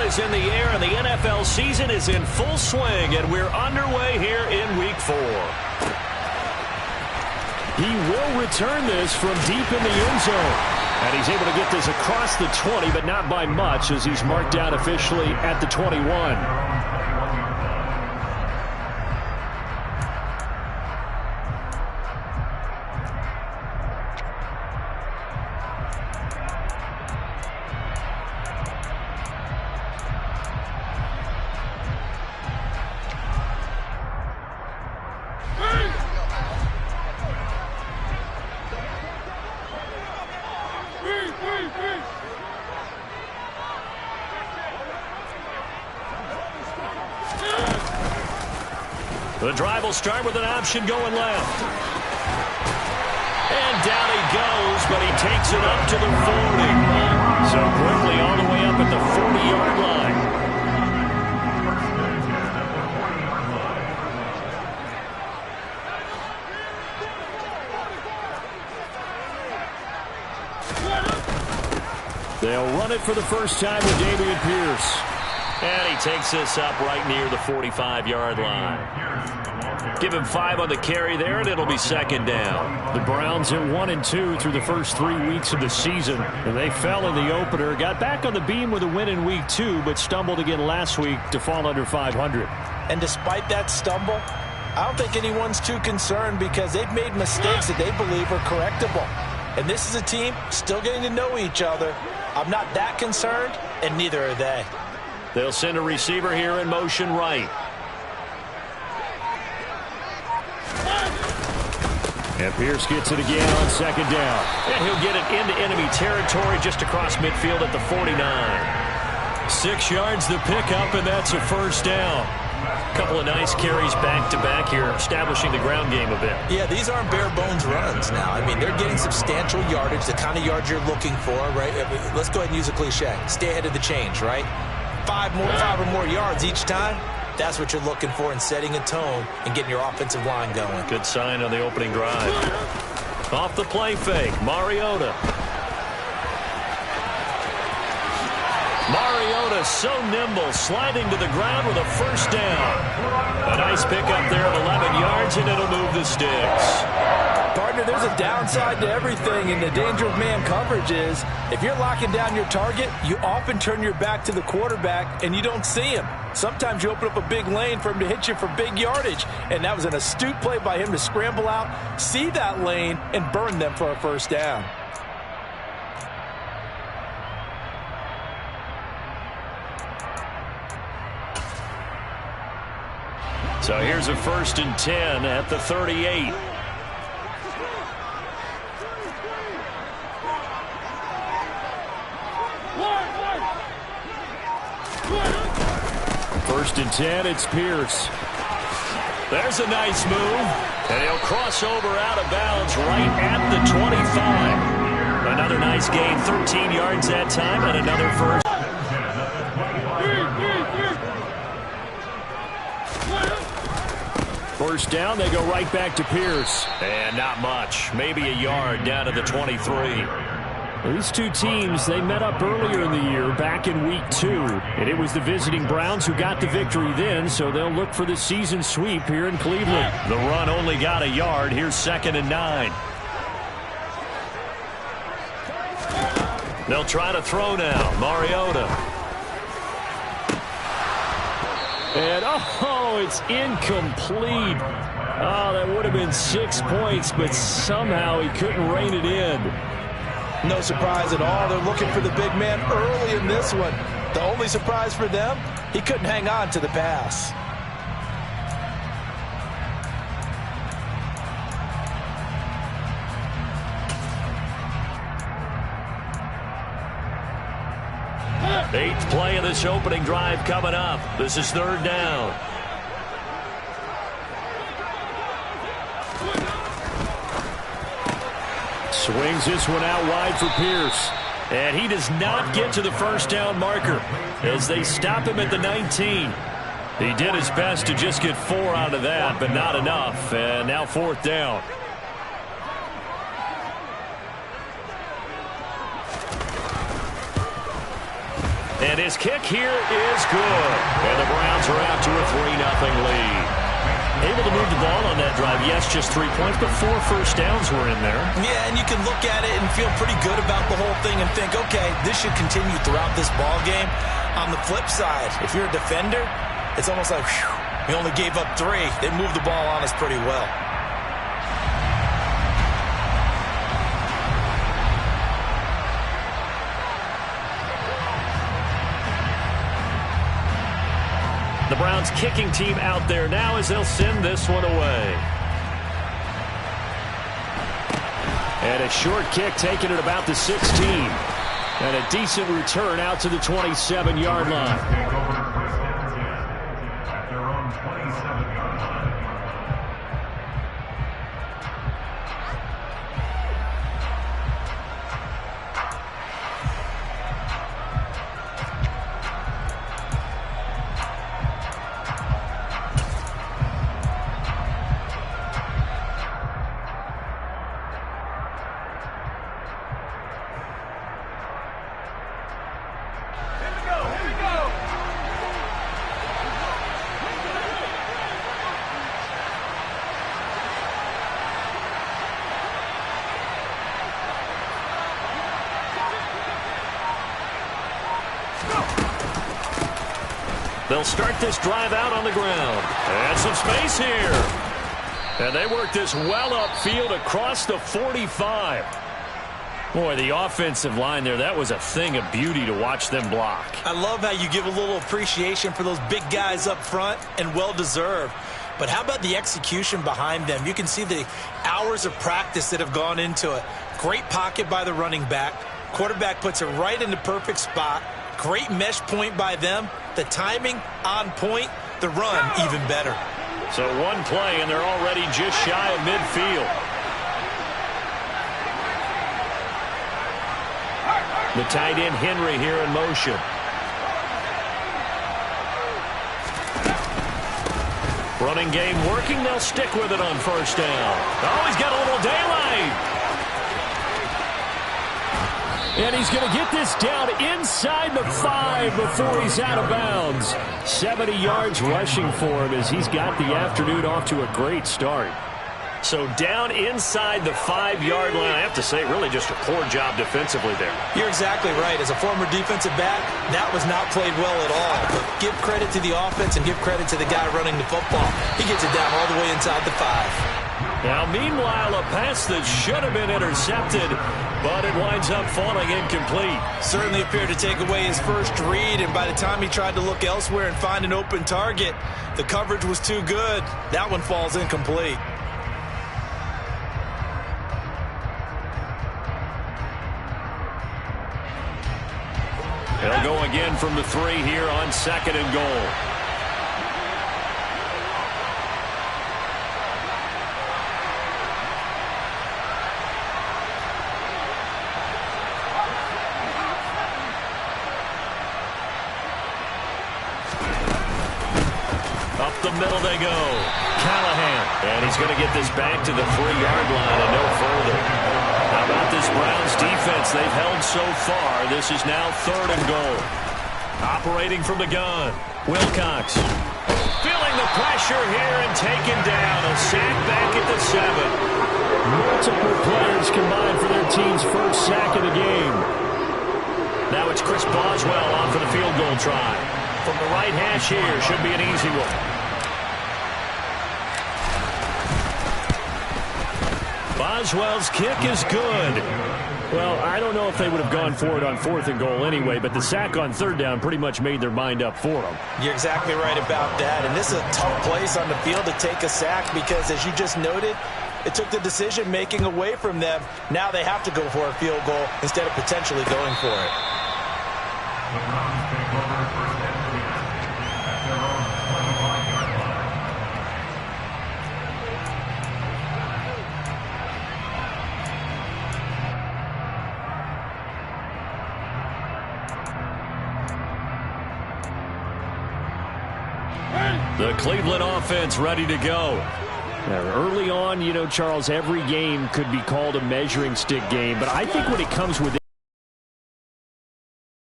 is in the air, and the NFL season is in full swing, and we're underway here in Week 4. He will return this from deep in the end zone. And he's able to get this across the 20, but not by much, as he's marked down officially at the 21. The drive will start with an option going left. And down he goes, but he takes it up to the 40. So quickly all the way up at the 40-yard line. They'll run it for the first time with Dameon Pierce. And he takes this up right near the 45-yard line. Give him 5 on the carry there, and it'll be second down. The Browns are 1-2 through the first 3 weeks of the season. And they fell in the opener, got back on the beam with a win in Week 2, but stumbled again last week to fall under 500. And despite that stumble, I don't think anyone's too concerned because they've made mistakes that they believe are correctable. And this is a team still getting to know each other. I'm not that concerned, and neither are they. They'll send a receiver here in motion right. And Pierce gets it again on second down. And he'll get it into enemy territory just across midfield at the 49. 6 yards the pickup, and that's a first down. Couple of nice carries back-to-back here, establishing the ground game a bit. Yeah, these aren't bare-bones runs now. I mean, they're getting substantial yardage, the kind of yards you're looking for, right? Let's go ahead and use a cliche. Stay ahead of the change, right? 5 or more yards each time. That's what you're looking for in setting a tone and getting your offensive line going. Good sign on the opening drive. Off the play fake, Mariota. Mariota so nimble, sliding to the ground with a first down. A nice pickup there of 11 yards, and it'll move the sticks. Partner, there's a downside to everything, and the danger of man coverage is if you're locking down your target, you often turn your back to the quarterback, and you don't see him. Sometimes you open up a big lane for him to hit you for big yardage, and that was an astute play by him to scramble out, see that lane, and burn them for a first down. So here's a 1st and 10 at the 38. First and 10, it's Pierce. There's a nice move, and he'll cross over out of bounds right at the 25. Another nice gain, 13 yards that time, and another first. First down, they go right back to Pierce. And not much, maybe a yard down to the 23. These two teams, they met up earlier in the year, back in Week 2. And it was the visiting Browns who got the victory then, so they'll look for the season sweep here in Cleveland. The run only got a yard. Here's 2nd and 9. They'll try to throw now. Mariota. And, oh, it's incomplete. Oh, that would have been 6 points, but somehow he couldn't rein it in. No surprise at all. They're looking for the big man early in this one. The only surprise for them, he couldn't hang on to the pass. Eighth play of this opening drive coming up. This is 3rd down. Swings this one out wide for Pierce. And he does not get to the first down marker as they stop him at the 19. He did his best to just get 4 out of that, but not enough. And now 4th down. And his kick here is good. And the Browns are out to a 3-0 lead. Able to move the ball on that drive. Yes, just 3 points, but 4 first downs were in there. Yeah, and you can look at it and feel pretty good about the whole thing and think, okay, this should continue throughout this ball game. On the flip side, if you're a defender, it's almost like, whew, we only gave up 3. They moved the ball on us pretty well. The Browns kicking team out there now as they'll send this one away. And a short kick taken at about the 16. And a decent return out to the 27-yard line. They'll start this drive out on the ground. And some space here. And they work this well upfield across the 45. Boy, the offensive line there, that was a thing of beauty to watch them block. I love how you give a little appreciation for those big guys up front, and well-deserved. But how about the execution behind them? You can see the hours of practice that have gone into it. Great pocket by the running back. Quarterback puts it right in the perfect spot. Great mesh point by them. The timing on point. The run even better. So one play, and they're already just shy of midfield. The tight end Henry here in motion. Running game working. They'll stick with it on first down. Oh, he's got a little daylight. And he's going to get this down inside the 5 before he's out of bounds. 70 yards rushing for him as he's got the afternoon off to a great start. So down inside the 5-yard line. I have to say, really just a poor job defensively there. You're exactly right. As a former defensive back, that was not played well at all. But give credit to the offense and give credit to the guy running the football. He gets it down all the way inside the 5. Now, meanwhile, a pass that should have been intercepted, but it winds up falling incomplete. Certainly appeared to take away his first read, and by the time he tried to look elsewhere and find an open target, the coverage was too good. That one falls incomplete. They'll go again from the 3 here on 2nd and goal. Up the middle they go. Callahan. And he's going to get this back to the 3-yard line and no further. How about this Browns defense? They've held so far. This is now 3rd and goal. Operating from the gun. Wilcox. Feeling the pressure here and taken down. A sack back at the 7. Multiple players combined for their team's first sack of the game. Now it's Chris Boswell on for the field goal try. From the right hash here, should be an easy one. Boswell's kick is good. Well, I don't know if they would have gone for it on 4th and goal anyway, but the sack on 3rd down pretty much made their mind up for them. You're exactly right about that, and this is a tough place on the field to take a sack because, as you just noted, it took the decision-making away from them. Now they have to go for a field goal instead of potentially going for it. The Cleveland offense ready to go. Now, early on, you know, Charles, every game could be called a measuring stick game, but I think when it comes with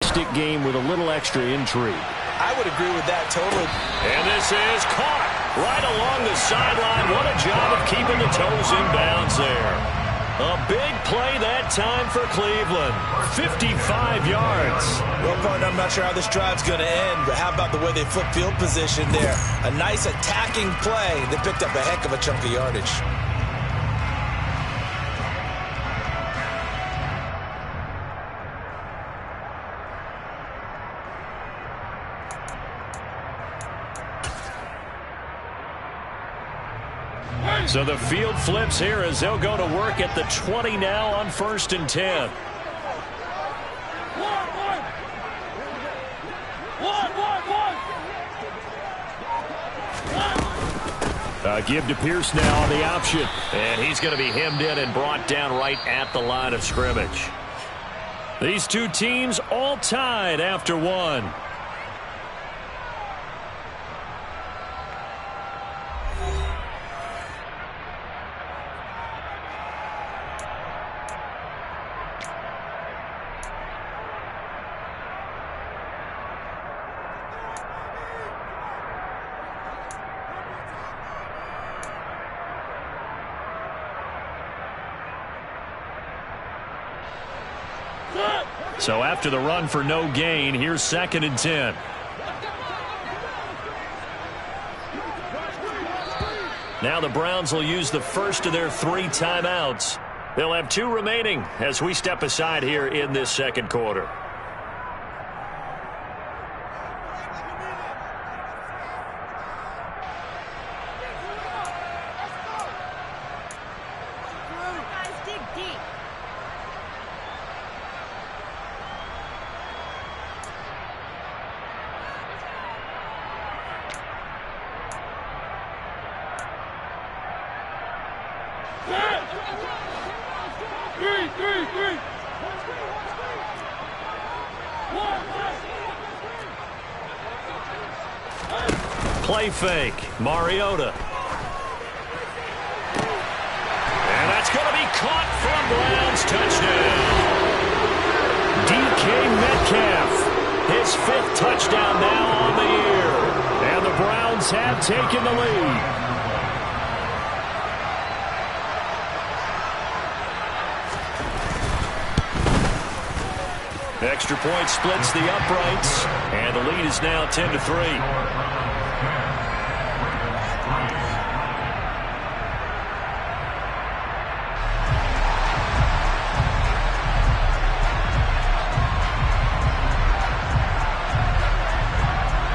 stick game with a little extra intrigue. I would agree with that totally. And this is caught right along the sideline. What a job of keeping the toes in bounds there. A big play that time for Cleveland. 55 yards. Well, partner, I'm not sure how this drive's going to end, but how about the way they flip field position there? A nice attacking play that picked up a heck of a chunk of yardage. So the field flips here as they'll go to work at the 20 now on 1st and 10. Give to Pierce now on the option. And he's going to be hemmed in and brought down right at the line of scrimmage. These two teams all tied after one. So after the run for no gain, here's 2nd and 10. Now the Browns will use the first of their 3 timeouts. They'll have 2 remaining as we step aside here in this second quarter. Play fake, Mariota. And that's going to be caught from Browns. Touchdown. DK Metcalf, his 5th touchdown now on the year. And the Browns have taken the lead. Extra point splits the uprights, and the lead is now 10-3.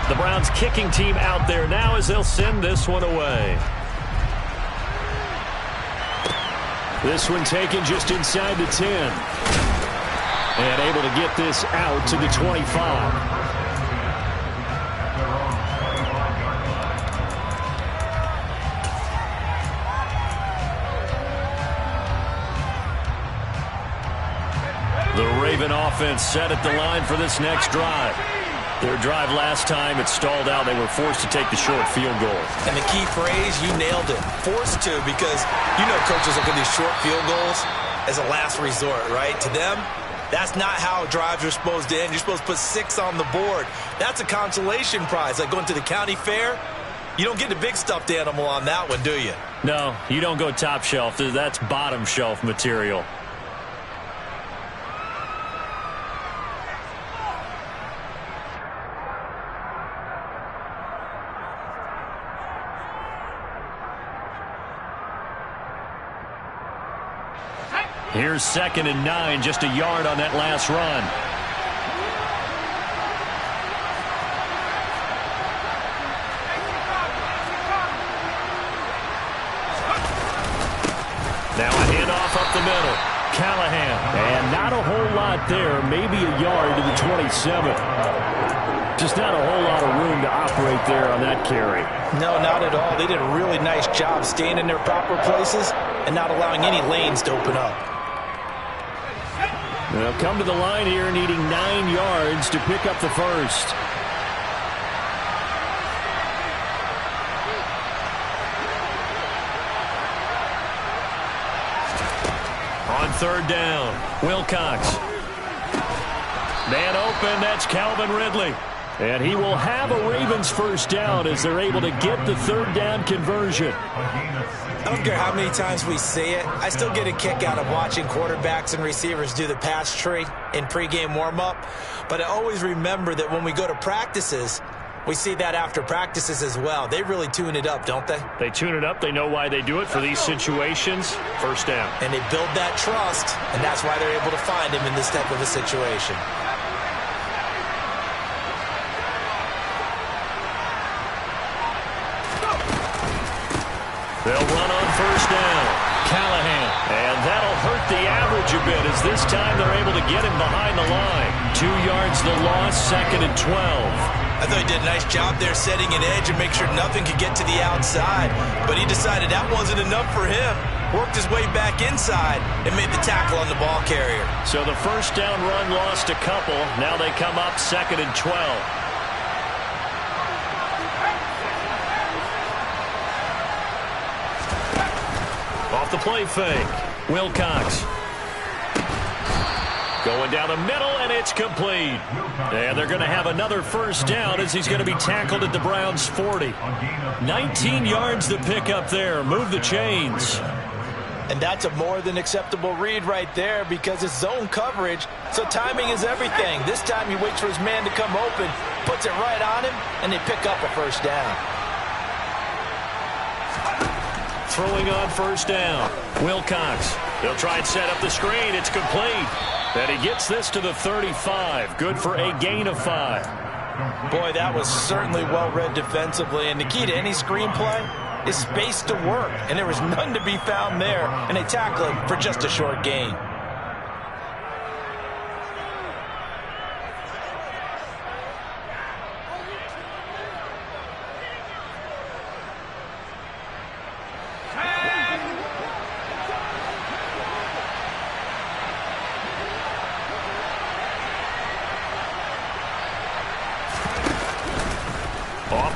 The Browns kicking team out there now as they'll send this one away. This one taken just inside the 10. And able to get this out to the 25. The Raven offense set at the line for this next drive. Their drive last time, it stalled out. They were forced to take the short field goal. And the key phrase, you nailed it. Forced to, because you know coaches look at these short field goals as a last resort, right? To them, that's not how drives are supposed to end. You're supposed to put 6 on the board. That's a consolation prize. Like going to the county fair, you don't get the big stuffed animal on that one, do you? No, you don't go top shelf. That's bottom shelf material. Here's 2nd and 9, just a yard on that last run. Now a handoff up the middle. Callahan. And not a whole lot there, maybe a yard to the 27. Just not a whole lot of room to operate there on that carry. No, not at all. They did a really nice job staying in their proper places and not allowing any lanes to open up. They'll come to the line here needing 9 yards to pick up the first. On 3rd down, Wilcox. Man open, that's Calvin Ridley. And he will have a Ravens first down as they're able to get the third down conversion. I don't care how many times we see it. I still get a kick out of watching quarterbacks and receivers do the pass tree in pregame warm-up. But I always remember that when we go to practices, we see that after practices as well. They really tune it up, don't they? They tune it up. They know why they do it for these situations. First down. And they build that trust, and that's why they're able to find him in this type of a situation. They'll run on first down. Callahan. And that'll hurt the average a bit as this time they're able to get him behind the line. 2 yards the loss, 2nd and 12. I thought he did a nice job there setting an edge and make sure nothing could get to the outside. But he decided that wasn't enough for him. Worked his way back inside and made the tackle on the ball carrier. So the first down run lost a couple. Now they come up 2nd and 12. Off the play fake. Wilcox. Going down the middle, and it's complete. And they're going to have another first down as he's going to be tackled at the Browns' 40. 19 yards to pick up there. Move the chains. And that's a more than acceptable read right there because it's zone coverage, so timing is everything. This time he waits for his man to come open, puts it right on him, and they pick up a first down. Throwing on first down. Wilcox. They'll try and set up the screen. It's complete. And he gets this to the 35. Good for a gain of 5. Boy, that was certainly well read defensively. And the key to any screenplay is space to work. And there was none to be found there. And they tackle him for just a short gain.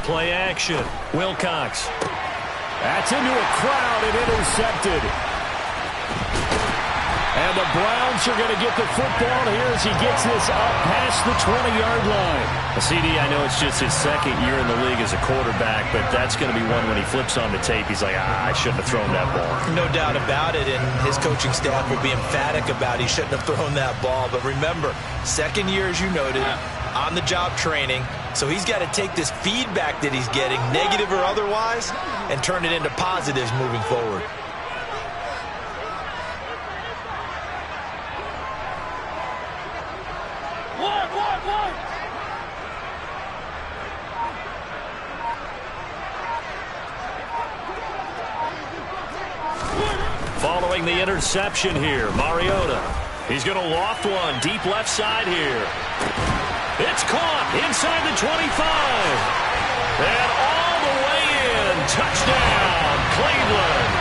Play action. Wilcox. That's into a crowd and intercepted. And the Browns are going to get the football here as he gets this up past the 20-yard line. CD, I know it's just his second year in the league as a quarterback, but that's going to be one when he flips on the tape. He's like, I shouldn't have thrown that ball. No doubt about it, and his coaching staff will be emphatic about he shouldn't have thrown that ball. But remember, second year, as you noted, on-the-job training. So he's got to take this feedback that he's getting, negative or otherwise, and turn it into positives moving forward. Following the interception here, Mariota. He's going to loft one deep left side here. It's caught inside the 25. And all the way in. Touchdown, Cleveland.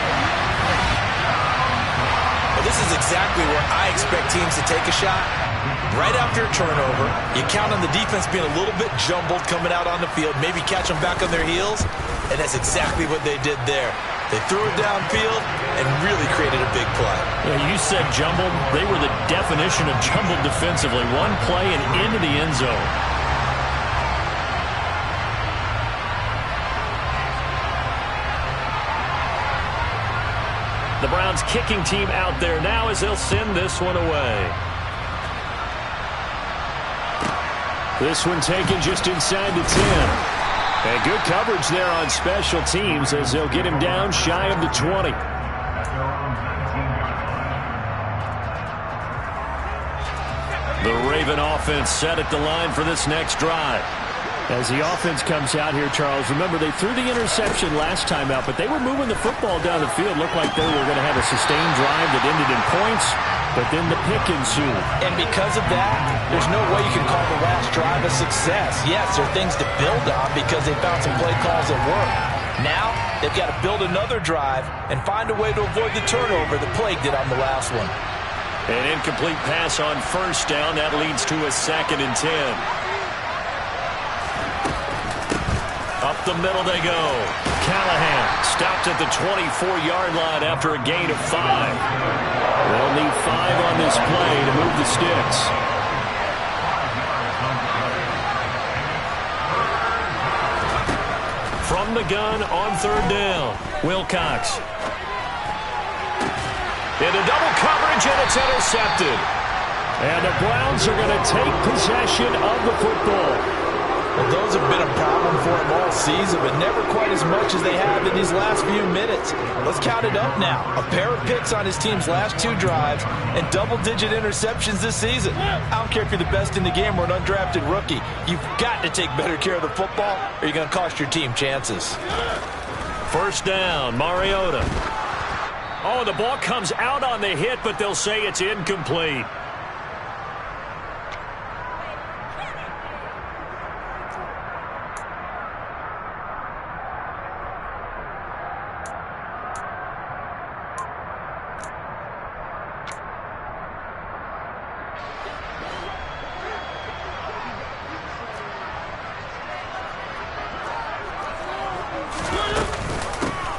Well, this is exactly where I expect teams to take a shot. Right after a turnover, you count on the defense being a little bit jumbled coming out on the field, maybe catch them back on their heels, and that's exactly what they did there. They threw it downfield and really created a big play. Yeah, you said jumbled. They were the definition of jumbled defensively. One play and into the end zone. The Browns kicking team out there now as they'll send this one away. This one taken just inside the 10. And good coverage there on special teams as they'll get him down shy of the 20. The Raven offense set at the line for this next drive. As the offense comes out here, Charles, remember they threw the interception last time out, but they were moving the football down the field. Looked like they were going to have a sustained drive that ended in points, but then the pick ensued. And because of that, there's no way you can call the last drive a success. Yes, there are things to build on because they found some play calls that work. Now, they've got to build another drive and find a way to avoid the turnover that plagued it on the last one. An incomplete pass on first down. That leads to a 2nd and 10. Up the middle they go. Callahan stopped at the 24-yard line after a gain of 5. They'll need 5 on this play to move the sticks. from the gun on third down. Wilcox. Into double coverage, and it's intercepted. And the Browns are going to take possession of the football. Well, those have been a problem for them all season, but never quite as much as they have in these last few minutes. Let's count it up now. A pair of picks on his team's last 2 drives and double-digit interceptions this season. I don't care if you're the best in the game or an undrafted rookie. You've got to take better care of the football or you're going to cost your team chances. First down, Mariota. Oh, the ball comes out on the hit, but they'll say it's incomplete.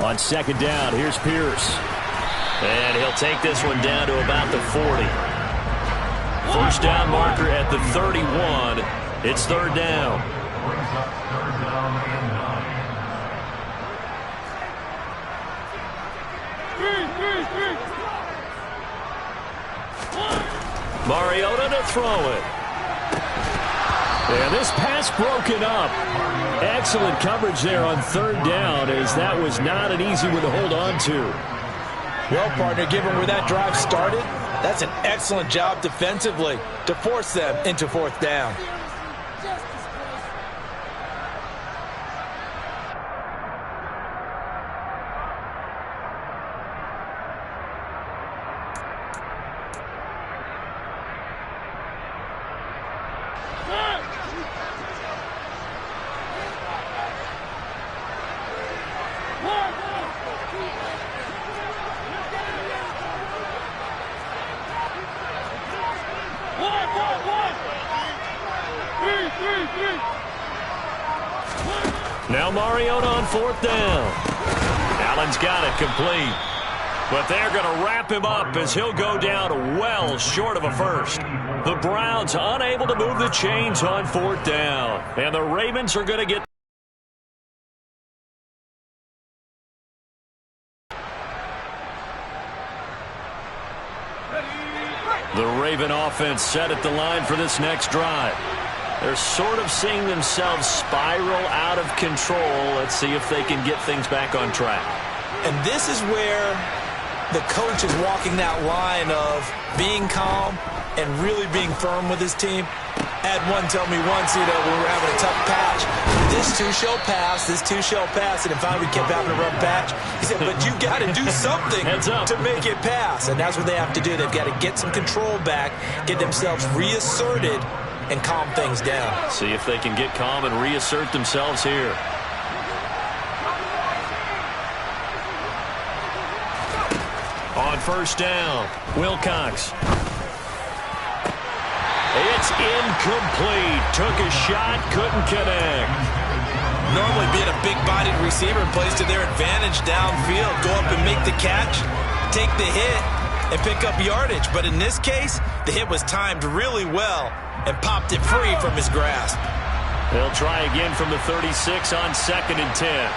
On second down, here's Pierce. And he'll take this one down to about the 40. First down marker at the 31. It's third down. Mariota to throw it. And this pass broken up. Excellent coverage there on third down, as that was not an easy one to hold on to. Well, partner, given where that drive started, that's an excellent job defensively to force them into fourth down. Now Mariota on fourth down. Allen's got it complete. But they're going to wrap him up as he'll go down well short of a first. The Browns unable to move the chains on fourth down. And the Ravens are going to get... The Raven offense set at the line for this next drive. They're sort of seeing themselves spiral out of control. Let's see if they can get things back on track. And this is where the coach is walking that line of being calm and really being firm with his team. Had one tell me once, when we were having a tough patch, this too shall pass, this too shall pass, and if finally we kept having a rough patch, he said, but you got to do something to make it pass, and that's what they have to do. They've got to get some control back, get themselves reasserted, and calm things down. See if they can get calm and reassert themselves here. On first down, Wilcox. It's incomplete. Took a shot, couldn't connect. Normally being a big-bodied receiver plays to their advantage downfield. Go up and make the catch, take the hit, and pick up yardage. But in this case, the hit was timed really well and popped it free from his grasp. They'll try again from the 36 on 2nd and 10.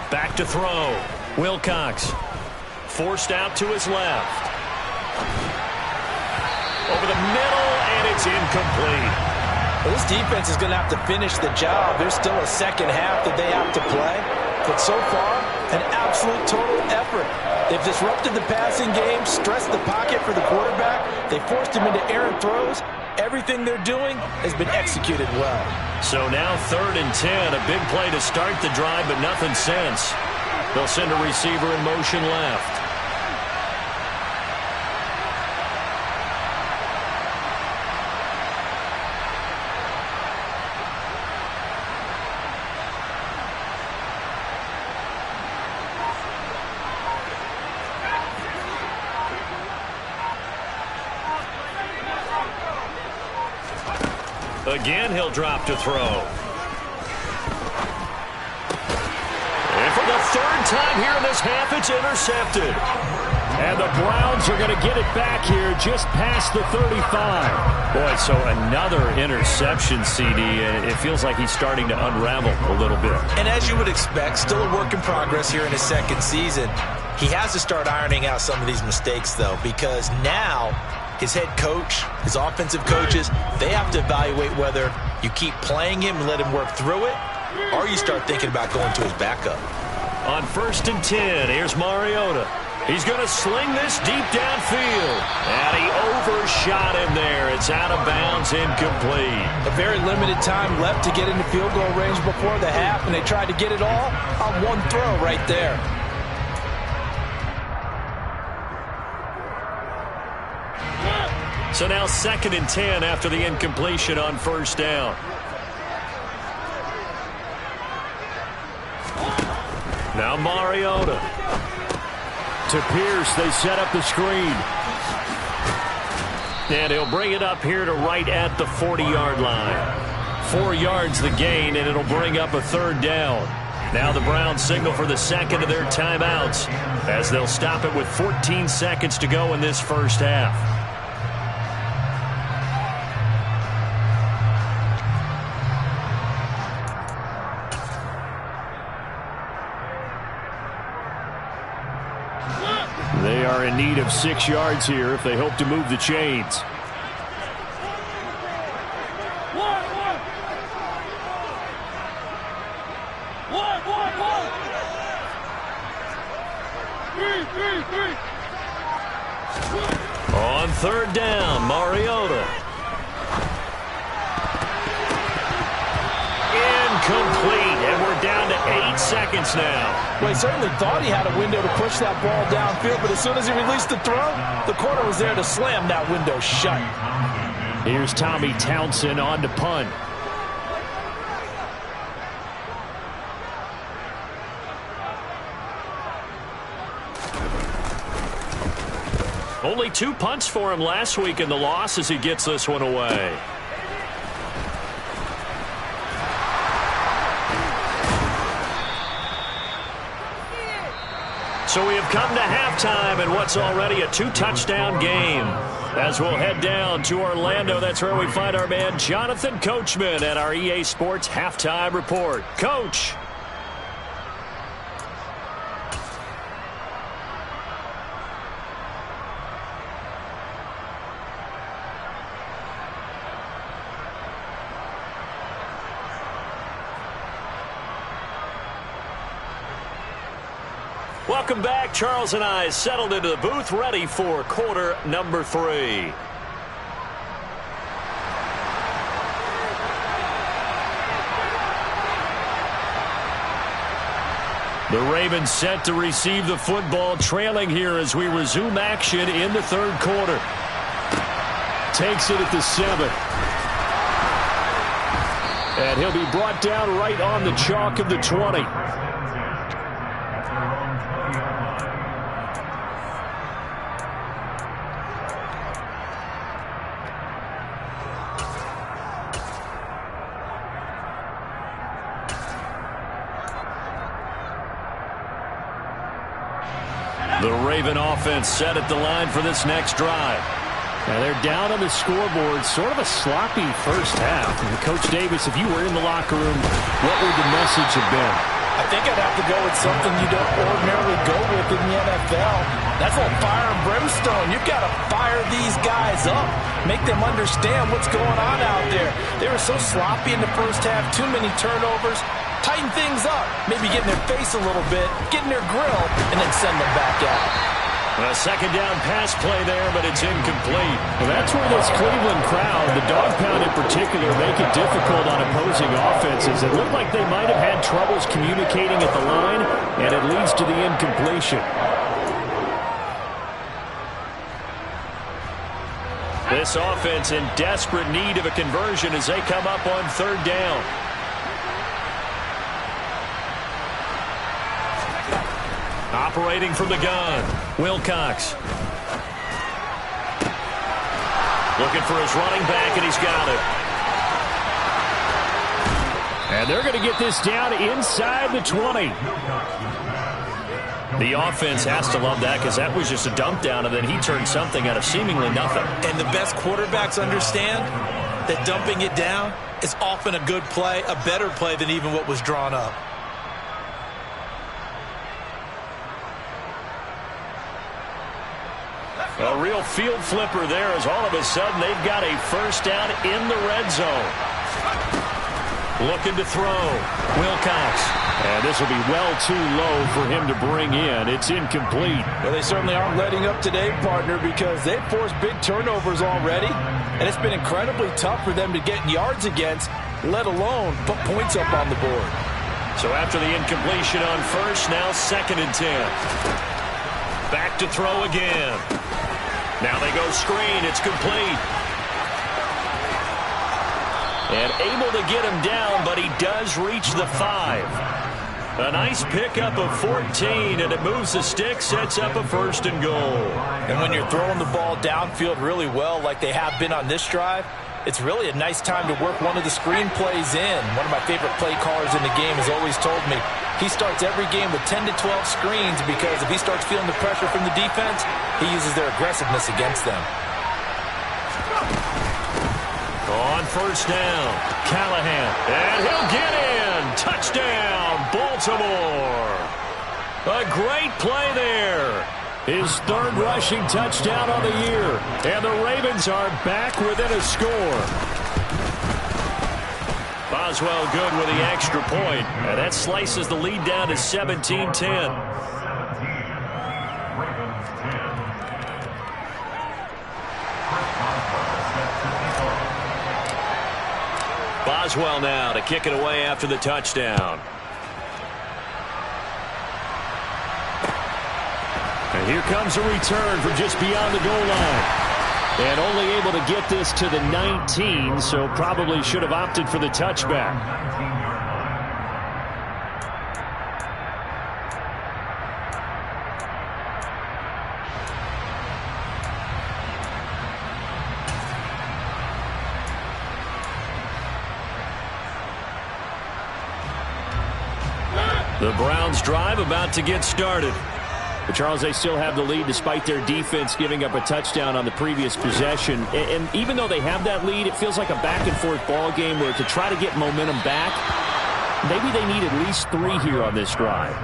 Back to throw. Wilcox forced out to his left. Over the middle, and it's incomplete. Well, this defense is going to have to finish the job. There's still a second half that they have to play. But so far, an absolute total effort. They've disrupted the passing game, stressed the pocket for the quarterback. They forced him into errant throws. Everything they're doing has been executed well. So now 3rd and 10, a big play to start the drive, but nothing since. They'll send a receiver in motion left. Again, he'll drop to throw. the third time here in this half, it's intercepted. And the Browns are going to get it back here just past the 35. Boy, so another interception, CD, and it feels like he's starting to unravel a little bit. And as you would expect, still a work in progress here in his second season. He has to start ironing out some of these mistakes, though, because now his head coach, his offensive coaches, they have to evaluate whether you keep playing him and let him work through it, or you start thinking about going to his backup. On 1st and 10, here's Mariota. He's going to sling this deep downfield. And he overshot him there. It's out of bounds, incomplete. A very limited time left to get into field goal range before the half, and they tried to get it all on one throw right there. So now 2nd and 10 after the incompletion on 1st down. Now Mariota. To Pierce, they set up the screen. And he'll bring it up here to right at the 40-yard line. 4 yards the gain, and it'll bring up a 3rd down. Now the Browns signal for the second of their timeouts as they'll stop it with 14 seconds to go in this first half. They are in need of 6 yards here if they hope to move the chains. On 3rd down, Mariota. Incomplete, and we're down to 8 seconds now. Well, he certainly thought he had a window to push that ball downfield, but as soon as he released the throw, the corner was there to slam that window shut. Here's Tommy Townsend on to punt. Only 2 punts for him last week in the loss as he gets this one away. So we have come to halftime in what's already a 2-touchdown game. As we'll head down to Orlando, that's where we find our man Jonathan Coachman at our EA Sports Halftime Report. Coach. Welcome back. Charles and I settled into the booth, ready for quarter number 3. The Ravens set to receive the football, trailing here as we resume action in the 3rd quarter. Takes it at the 7. And he'll be brought down right on the chalk of the 20. The Raven offense set at the line for this next drive. Now they're down on the scoreboard, sort of a sloppy first half. And Coach Davis, if you were in the locker room, what would the message have been? I think I'd have to go with something you don't ordinarily go with in the NFL. That's like fire and brimstone. You've got to fire these guys up. Make them understand what's going on out there. They were so sloppy in the first half, too many turnovers. Tighten things up, maybe get in their face a little bit, get in their grill, and then send them back out. A 2nd down pass play there, but it's incomplete. Well, that's where this Cleveland crowd, the dog pound in particular, make it difficult on opposing offenses. It looked like they might have had troubles communicating at the line, and it leads to the incompletion. This offense in desperate need of a conversion as they come up on 3rd down. Operating from the gun, Wilcox. Looking for his running back, and he's got it. And they're going to get this down inside the 20. The offense has to love that because that was just a dump down, and then he turned something out of seemingly nothing. And the best quarterbacks understand that dumping it down is often a good play, a better play than even what was drawn up. A real field flipper there as all of a sudden they've got a first down in the red zone. Looking to throw. Wilcox. And this will be well too low for him to bring in. It's incomplete. Well, they certainly aren't letting up today, partner, because they've forced big turnovers already. And it's been incredibly tough for them to get yards against, let alone put points up on the board. So after the incompletion on first, now 2nd and 10. Back to throw again. Now they go screen. It's complete. And able to get him down, but he does reach the 5. A nice pickup of 14, and it moves the stick, sets up a 1st and goal. And when you're throwing the ball downfield really well like they have been on this drive, it's really a nice time to work one of the screen plays in. One of my favorite play callers in the game has always told me he starts every game with 10 to 12 screens because if he starts feeling the pressure from the defense, he uses their aggressiveness against them. On first down, Callahan, and he'll get in. Touchdown, Baltimore. A great play there. His 3rd rushing touchdown on the year. And the Ravens are back within a score. Boswell good with the extra point. And that slices the lead down to 17-10. Boswell now to kick it away after the touchdown. And here comes a return from just beyond the goal line. And only able to get this to the 19, so probably should have opted for the touchback. The Browns drive about to get started. But Charles, they still have the lead despite their defense giving up a touchdown on the previous possession. And even though they have that lead, it feels like a back-and-forth ball game where to try to get momentum back, maybe they need at least 3 here on this drive.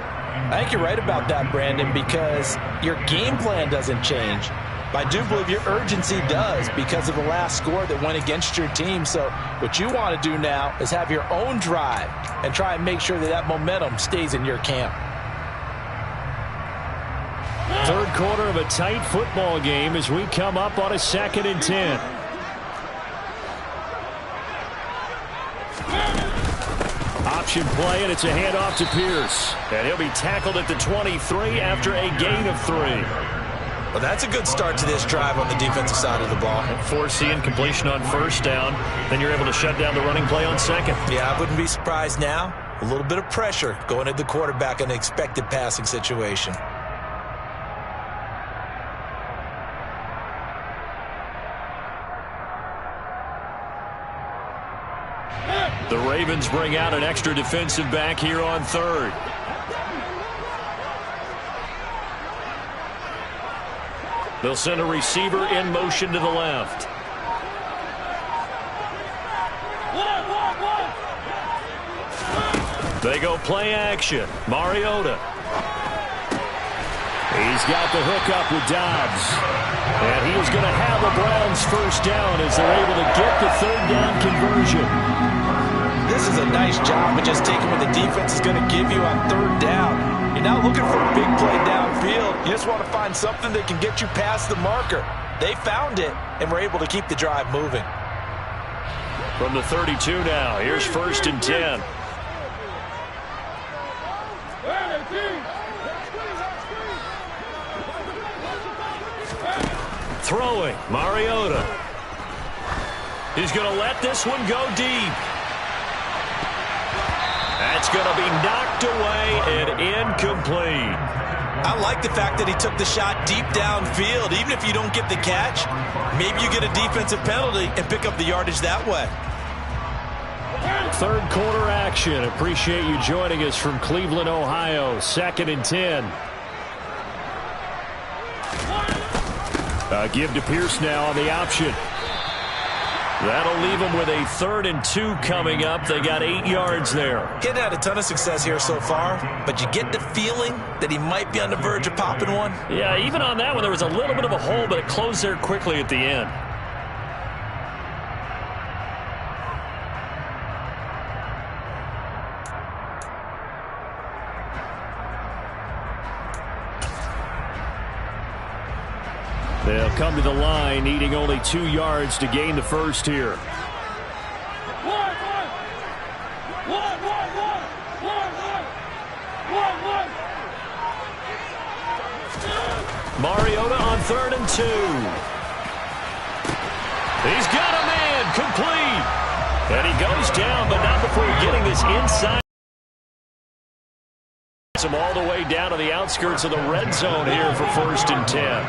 I think you're right about that, Brandon, because your game plan doesn't change. But I do believe your urgency does because of the last score that went against your team. So what you want to do now is have your own drive and try and make sure that that momentum stays in your camp. 3rd quarter of a tight football game as we come up on a 2nd and 10. Option play, and it's a handoff to Pierce. And he'll be tackled at the 23 after a gain of 3. Well, that's a good start to this drive on the defensive side of the ball. Force the incompletion on first down. Then you're able to shut down the running play on 2nd. Yeah, I wouldn't be surprised now. A little bit of pressure going at the quarterback in an expected passing situation. The Ravens bring out an extra defensive back here on 3rd. They'll send a receiver in motion to the left. They go play action. Mariota. He's got the hook up with Dobbs. And he is going to have the Browns first down as they're able to get the 3rd down conversion. This is a nice job of just taking what the defense is going to give you on 3rd down. You're not looking for a big play downfield. You just want to find something that can get you past the marker. They found it and were able to keep the drive moving. From the 32 now, here's 1st and 10. Throwing, Mariota. He's going to let this one go deep. That's going to be knocked away and incomplete. I like the fact that he took the shot deep downfield. Even if you don't get the catch, maybe you get a defensive penalty and pick up the yardage that way. Third quarter action. Appreciate you joining us from Cleveland, Ohio. 2nd and 10. Give to Pierce now on the option. That'll leave them with a 3rd and 2 coming up. They got 8 yards there. Getting had a ton of success here so far, but you get the feeling that he might be on the verge of popping one. Yeah, even on that one, there was a little bit of a hole, but it closed there quickly at the end. They'll come to the line, needing only 2 yards to gain the first here. Mariota on 3rd and 2. He's got a man, complete. And he goes down, but not before getting this inside. Him all the way down to the outskirts of the red zone here for 1st and 10.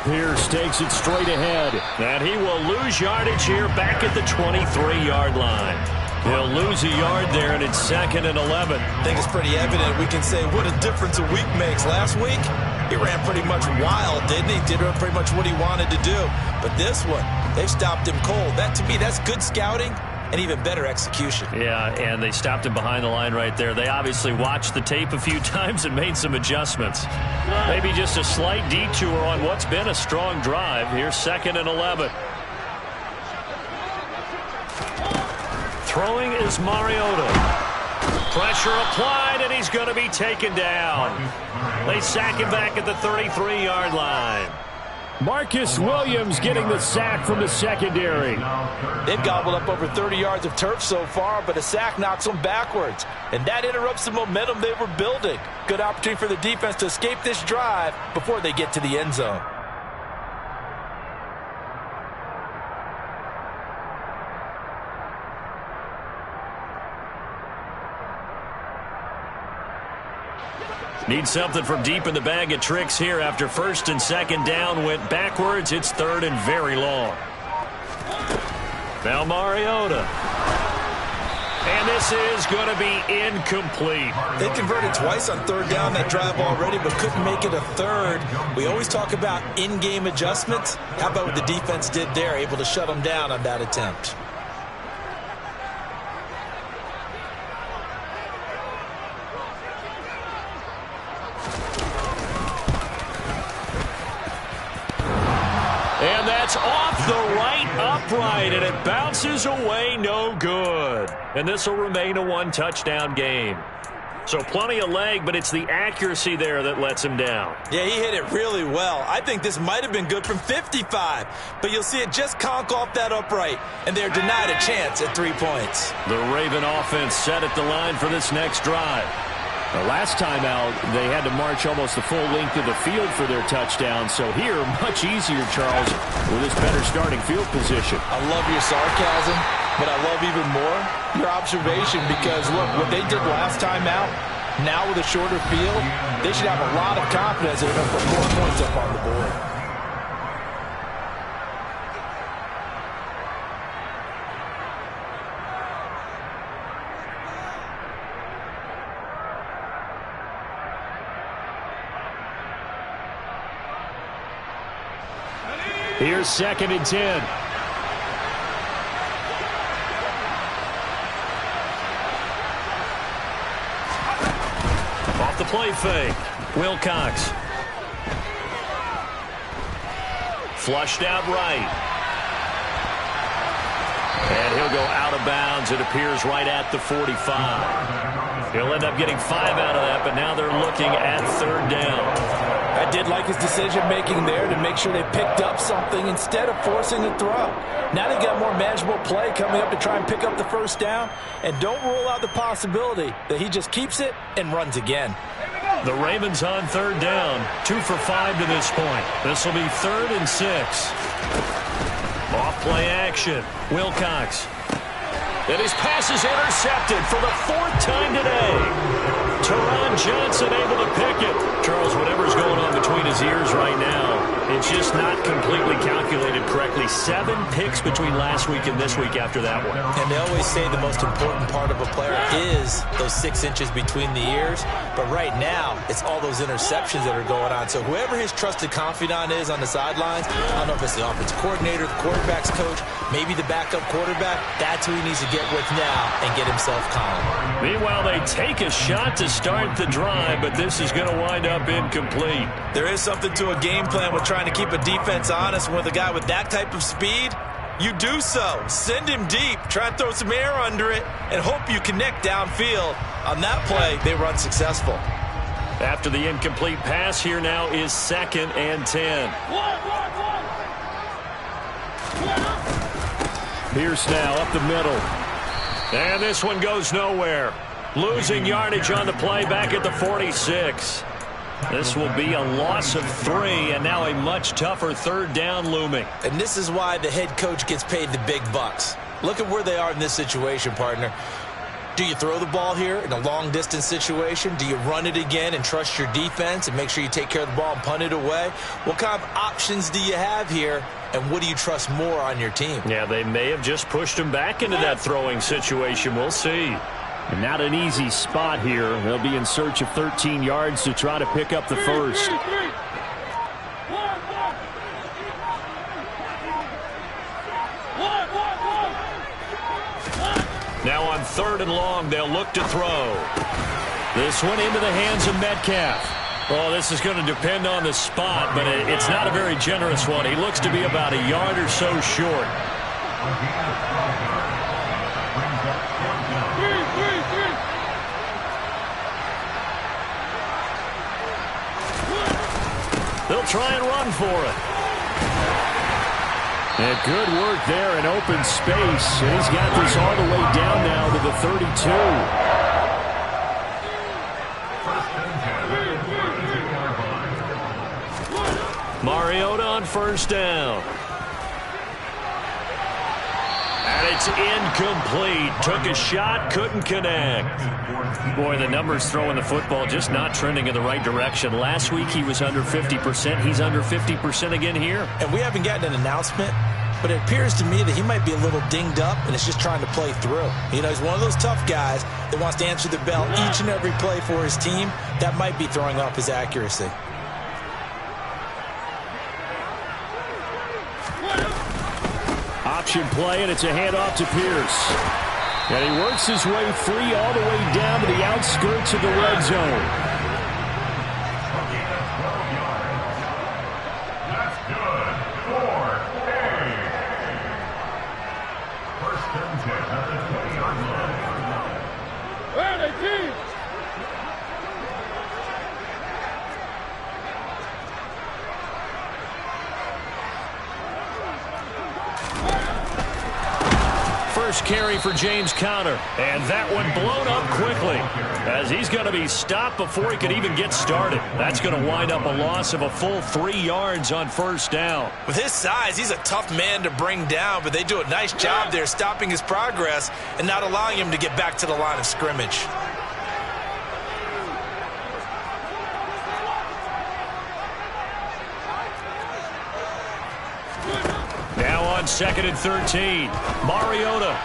Pierce takes it straight ahead. And he will lose yardage here back at the 23-yard line. He'll lose a yard there, and it's 2nd and 11. I think it's pretty evident. We can say what a difference a week makes. Last week, he ran pretty much wild, didn't he? Did pretty much what he wanted to do. But this one, they've stopped him cold. That, to me, that's good scouting and even better execution. Yeah, and they stopped him behind the line right there. They obviously watched the tape a few times and made some adjustments. Maybe just a slight detour on what's been a strong drive. Here's 2nd and 11. Throwing is Mariota. Pressure applied, and he's going to be taken down. They sack him back at the 33-yard line. Marcus Williams getting the sack from the secondary. They've gobbled up over 30 yards of turf so far, but a sack knocks them backwards. And that interrupts the momentum they were building. Good opportunity for the defense to escape this drive before they get to the end zone. Need something from deep in the bag of tricks here after 1st and 2nd down went backwards. It's 3rd and very long. Now Mariota. And this is going to be incomplete. They converted twice on 3rd down that drive already, but couldn't make it a 3rd. We always talk about in-game adjustments. How about what the defense did there, able to shut them down on that attempt? And that's off the right upright, and it bounces away, no good. And this will remain a 1-touchdown game. So plenty of leg, but it's the accuracy there that lets him down. Yeah, he hit it really well. I think this might have been good from 55, but you'll see it just conk off that upright, and they're denied a chance at 3 points. The Raven offense set at the line for this next drive. The last time out, they had to march almost the full length of the field for their touchdown. So here, much easier, Charles, with this better starting field position. I love your sarcasm, but I love even more your observation because, look, what they did last time out, now with a shorter field, they should have a lot of confidence that they're going to put more points up on the board. Here's 2nd and 10. Off the play fake. Wilcox. Flushed out right. And he'll go out of bounds. It appears right at the 45. He'll end up getting 5 out of that, but now they're looking at 3rd down. I did like his decision-making there to make sure they picked up something instead of forcing a throw. Now they've got more manageable play coming up to try and pick up the 1st down. And don't rule out the possibility that he just keeps it and runs again. The Ravens on 3rd down. 2 for 5 to this point. This will be 3rd and 6. Off-play action. Wilcox. And his pass is intercepted for the 4th time today. Teron Johnson able to pick it. Charles, whatever's going on between his ears right now, it's just not completely calculated correctly. 7 picks between last week and this week after that one. And they always say the most important part of a player is those 6 inches between the ears. But right now, it's all those interceptions that are going on. So whoever his trusted confidant is on the sidelines, I don't know if it's the offensive coordinator, the quarterback's coach, maybe the backup quarterback, that's who he needs to get with now and get himself calm. Meanwhile, they take a shot to start the drive, but this is going to wind up incomplete. There is something to a game plan with trying to keep a defense honest. With a guy with that type of speed, you do so. Send him deep. Try and throw some air under it and hope you connect downfield. On that play, they were unsuccessful. After the incomplete pass, here now is 2nd and 10. Pierce now up the middle. And this one goes nowhere. Losing yardage on the play back at the 46. This will be a loss of 3, and now a much tougher 3rd down looming. And this is why the head coach gets paid the big bucks. Look at where they are in this situation, partner. Do you throw the ball here in a long-distance situation? Do you run it again and trust your defense and make sure you take care of the ball and punt it away? What kind of options do you have here, and what do you trust more on your team? Yeah, they may have just pushed him back into that throwing situation. We'll see. And not an easy spot here. They'll be in search of 13 yards to try to pick up the first. Now on 3rd and long, they'll look to throw. This one into the hands of Metcalf. Oh, this is going to depend on the spot, but it's not a very generous one. He looks to be about a yard or so short. They'll try and run for it. And good work there in open space. And he's got this all the way down now to the 32. Mariota on 1st down. And it's incomplete. Took a shot, couldn't connect. Boy, the numbers throwing the football just not trending in the right direction. Last week he was under 50%. He's under 50% again here. And we haven't gotten an announcement, but it appears to me that he might be a little dinged up and is just trying to play through. You know, he's one of those tough guys that wants to answer the bell each and every play for his team. That might be throwing off his accuracy. Option play, and it's a handoff to Pierce. And he works his way free all the way down to the outskirts of the red zone. That's good. 4-8. 1st and 10 at the 20-yard line. First carry for James Conner. And that one blown up quickly as he's going to be stopped before he could even get started. That's going to wind up a loss of a full 3 yards on 1st down. With his size, he's a tough man to bring down, but they do a nice job there stopping his progress and not allowing him to get back to the line of scrimmage. Now on 2nd and 13. Mariota.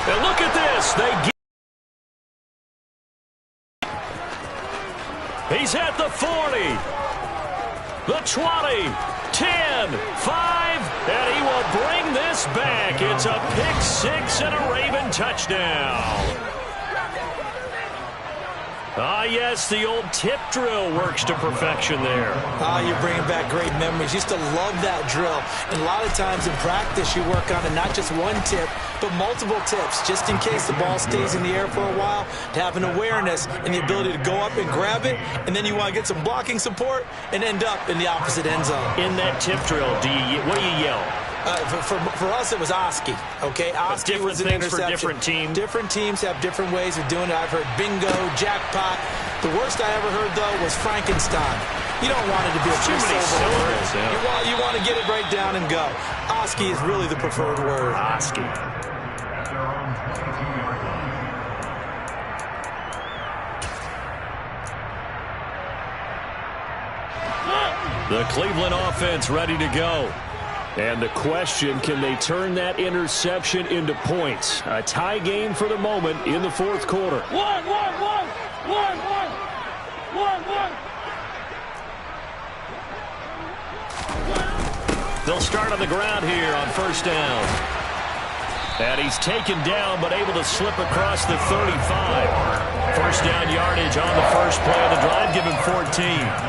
And look at this. He's at the 40. The 20. 10. 5. And he will bring this back. It's a pick 6 and a Raven touchdown. Ah, yes, the old tip drill works to perfection there. Ah, you're bringing back great memories. Used to love that drill. And a lot of times in practice, you work on it, not just one tip, but multiple tips, just in case the ball stays in the air for a while, to have an awareness and the ability to go up and grab it, and then you want to get some blocking support and end up in the opposite end zone. In that tip drill, what do you yell? For us, it was Oski. Okay, Oski was an interception. For different teams. Different teams have different ways of doing it. I've heard bingo, jackpot. The worst I ever heard, though, was Frankenstein. You don't want it to be a too many syllables. Yeah. You want to get it right down and go. Oski is really the preferred word. Oski. The Cleveland offense ready to go. And the question, can they turn that interception into points? A tie game for the moment in the fourth quarter. One. They'll start on the ground here on first down. And he's taken down but able to slip across the 35. First down yardage on the first play of the drive. Give him 14.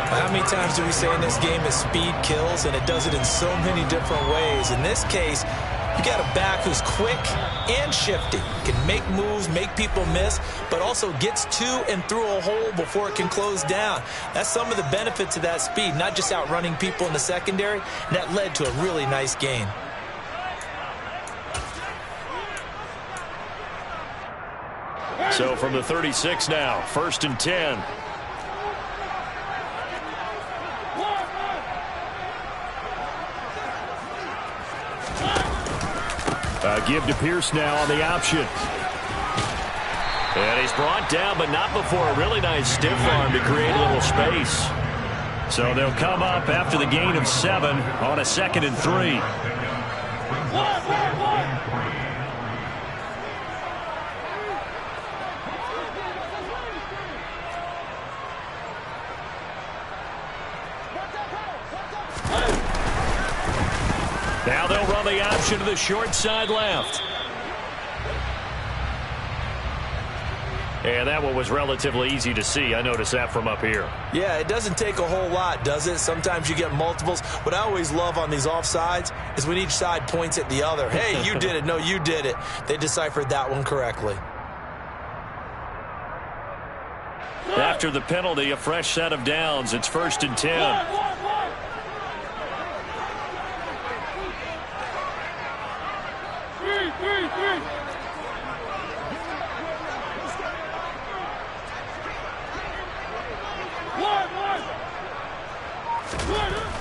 How many times do we say in this game that speed kills, and it does it in so many different ways? In this case, you got a back who's quick and shifty, can make moves, make people miss, but also gets to and through a hole before it can close down. That's some of the benefits of that speed, not just outrunning people in the secondary. And that led to a really nice gain. So from the 36 now, first and 10. Give to Pierce now on the option. And he's brought down, but not before a really nice stiff arm to create a little space. So they'll come up after the gain of 7 on a 2nd and 3. Now they'll run the option to the short side left. And that one was relatively easy to see. I noticed that from up here. Yeah, it doesn't take a whole lot, does it? Sometimes you get multiples. What I always love on these offsides is when each side points at the other. Hey, you did it. No, you did it. They deciphered that one correctly. After the penalty, a fresh set of downs. It's first and 10.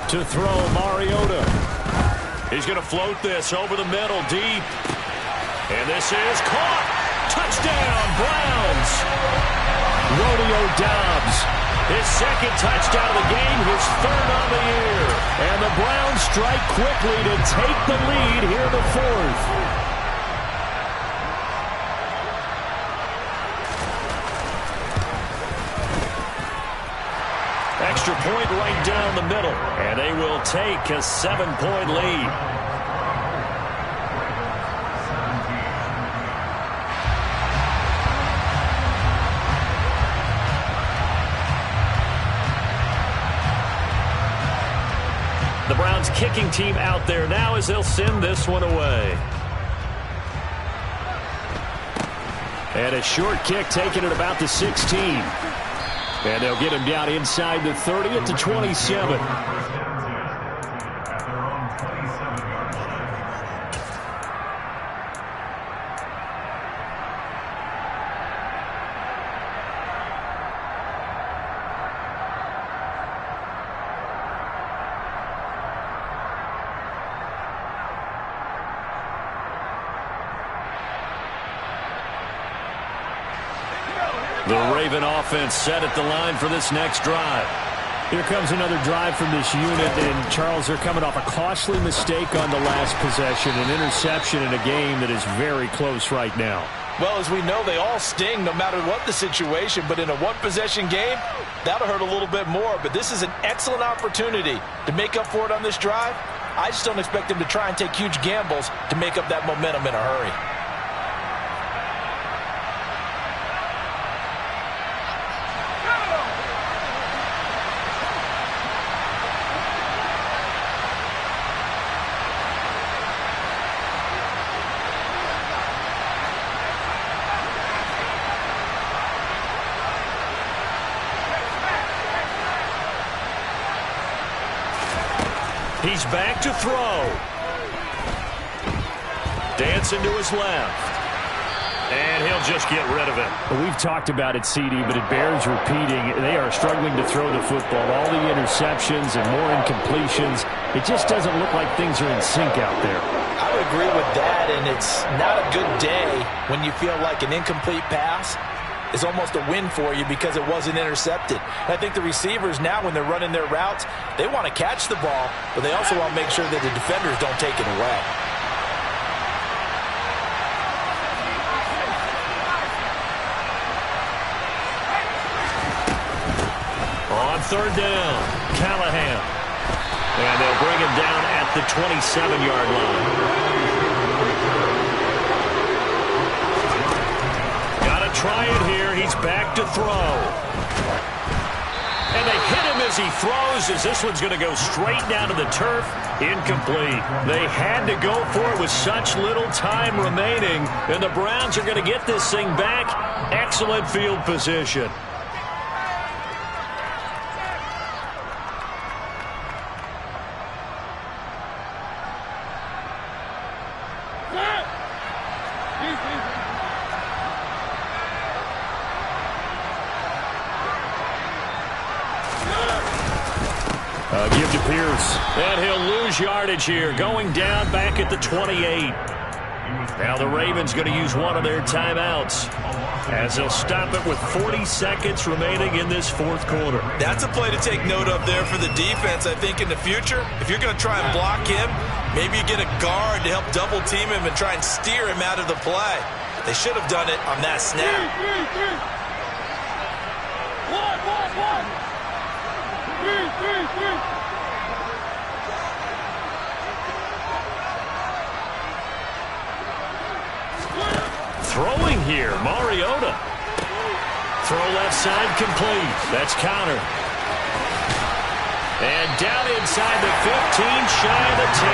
To throw, Mariota. He's going to float this over the middle, deep. And this is caught. Touchdown, Browns. Rodeo Dobbs. His second touchdown of the game, his third on the year. And the Browns strike quickly to take the lead here in the fourth. Extra point right down the middle. And they will take a 7-point lead. The Browns kicking team out there now as they'll send this one away. And a short kick taken at about the 16. And they'll get him down inside the 30 at the 27. The Raven offense set at the line for this next drive. Here comes another drive from this unit, and Charles, they're coming off a costly mistake on the last possession, an interception in a game that is very close right now. Well, as we know, they all sting no matter what the situation, but in a one-possession game, that'll hurt a little bit more. But this is an excellent opportunity to make up for it on this drive. I just don't expect them to try and take huge gambles to make up that momentum in a hurry. He's back to throw. Dancing to his left. And he'll just get rid of it. Well, we've talked about it, CD, but it bears repeating. They are struggling to throw the football. All the interceptions and more incompletions. It just doesn't look like things are in sync out there. I would agree with that, and it's not a good day when you feel like an incomplete pass is almost a win for you because it wasn't intercepted. And I think the receivers now, when they're running their routes, they want to catch the ball, but they also want to make sure that the defenders don't take it away. On third down, Callahan. And they'll bring him down at the 27-yard line. Try it here. He's back to throw. And they hit him as he throws, as this one's going to go straight down to the turf. Incomplete. They had to go for it with such little time remaining, and the Browns are going to get this thing back. Excellent field position. Give to Pierce. And he'll lose yardage here, going down back at the 28. Now the Ravens going to use one of their timeouts as they'll stop it with 40 seconds remaining in this fourth quarter. That's a play to take note of there for the defense. I think in the future, if you're going to try and block him, maybe you get a guard to help double team him and try and steer him out of the play. They should have done it on that snap. Throwing here, Mariota. Throw left side complete. That's counter. And down inside the 15, shy of the 10.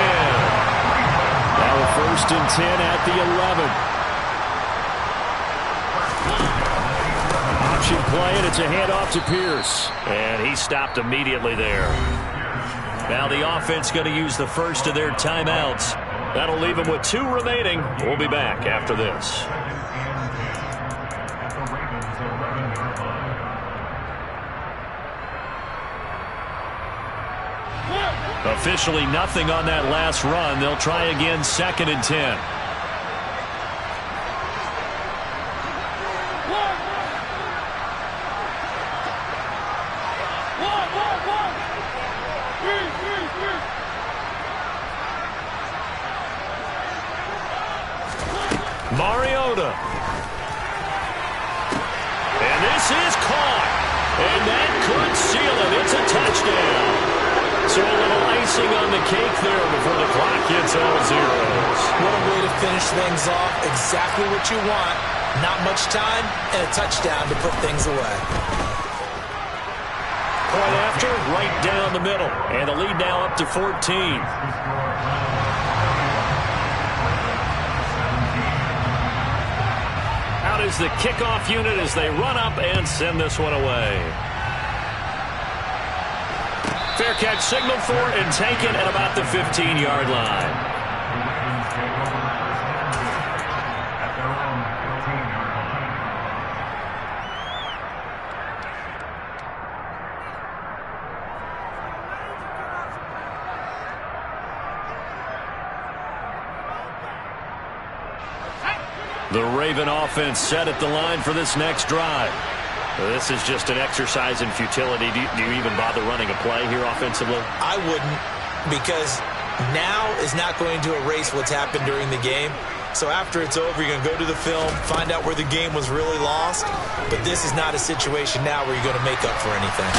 Now a 1st and 10 at the 11. Option play, and it's a handoff to Pierce. And he stopped immediately there. Now the offense going to use the first of their timeouts. That'll leave them with 2 remaining. We'll be back after this. Officially nothing on that last run. They'll try again, 2nd and 10. Mariota. And this is caught. And that could seal it. It's a touchdown. So a little icing on the cake there before the clock hits all zeros. What a way to finish things off. Exactly what you want. Not much time and a touchdown to put things away. Point after, right down the middle. And the lead now up to 14. Out is the kickoff unit as they run up and send this one away. Fair catch signaled for and taken at about the 15-yard line. The Raven offense set at the line for this next drive. This is just an exercise in futility. Do you even bother running a play here offensively? I wouldn't, because now is not going to erase what's happened during the game. So after it's over, you're going to go to the film, find out where the game was really lost. But this is not a situation now where you're going to make up for anything.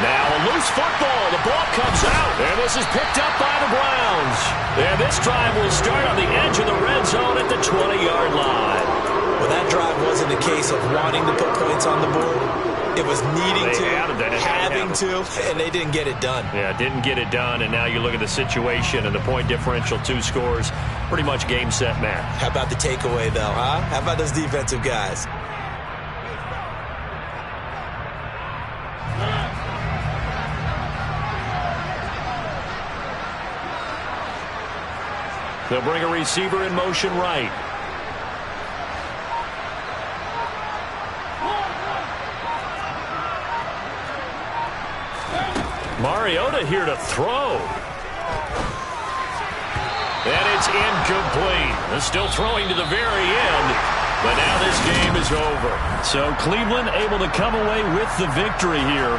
Now a loose football. The ball comes out. And this is picked up by the Browns. And this drive will start on the edge of the red zone at the 20-yard line. Well, that drive wasn't a case of wanting to put points on the board. It was needing to, having to, and they didn't get it done. Yeah, didn't get it done, and now you look at the situation and the point differential, 2 scores, pretty much game, set, match. How about the takeaway, though, huh? How about those defensive guys? They'll bring a receiver in motion right. Mariota here to throw. And it's incomplete. They're still throwing to the very end. But now this game is over. So Cleveland able to come away with the victory here.